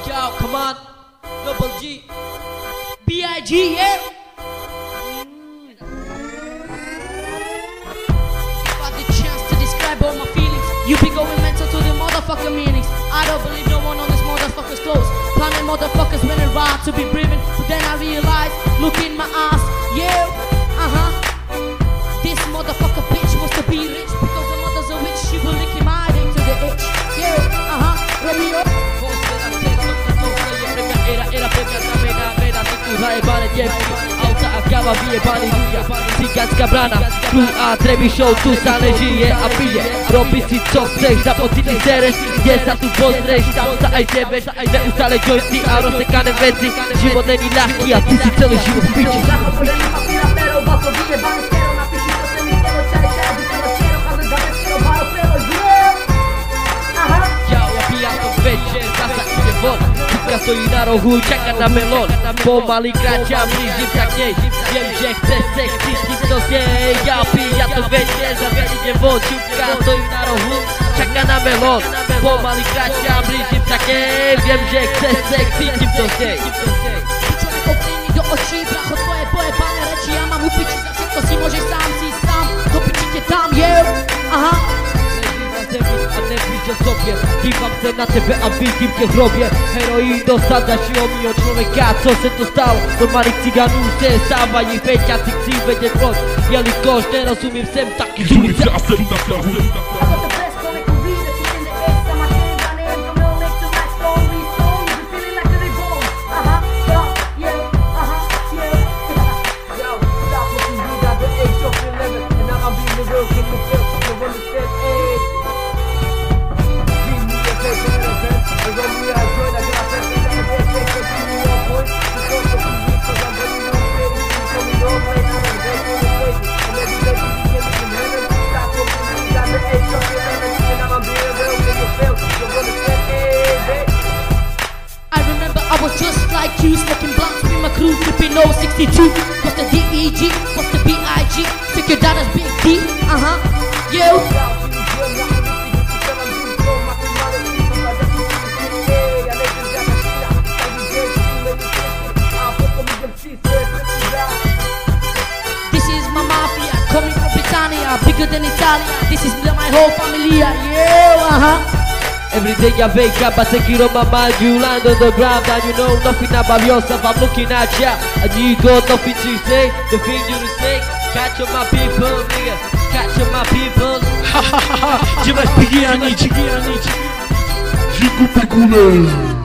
Yo, come on. Double G. B.I.G. yeah. Got the chance to describe all my feelings. You be going mental to the motherfucking meanings. I don't believe no one on this motherfucker's clothes. Planning motherfuckers winning right to be breathing. But then I realize, look in my eyes, yeah, this motherfucker bitch wants to be rich because the mother's a witch. She will lick him eye into the itch, yeah, let me up. Era premia mena, tu zajebane dziewki. Auta akava bije pani ludia. Cigacka brana, tu a trebi show, tu sa ne žije a pije. Robi si co chceš, zapotiti sereš, gdje sa tu pozreš, tam sa aj tebeš. Neustále jointy a rozsekané veci. Život není ľahký a ty si celý život v piči. Ja pijam to večer, zasa ide von. Čipka stojí na rohu, čaká na melón. Pomaly kráčam, blížim sa k nej. Viem, že chce sex, cítim to z nej. Ja pijam to večer, zasa ide von. Čipka stojí na rohu, čaká na melón. Pomaly kráčam, blížim sa k nej. Viem, že chce sex, cítim to z nej. Človek oprí mi do očí, bracho, tvoje pojebané reči. Ja mám upiči za všetko, si môžeš sám, si sám. Do piči te tam, yeah, a nevíš o sobě, dívám se na tebe a vidím tě v hrobě. Heroin dosádaš o člověka, co se to stalo? Do malých ciganů se stávají veťaci, chci vědět proč, jelikož nerozumím sem taky z ulice a jsem tak I was just like you, smoking blunts with my crew, flipping 062. What's the D.E.G? What's the B.I.G? Take your daughter's big D, yo. This is my mafia, coming from Britannia, bigger than Italia. This is my whole family, yeah, Every day I wake up, I take it on my mind, you land on the ground and you know nothing about yourself, I'm looking at ya. And you got nothing to say, the thing you to say. Catch on my people, nigga, catch on my people. Ha ha ha ha, tu vas payer un itch. J'y coupe les couleurs.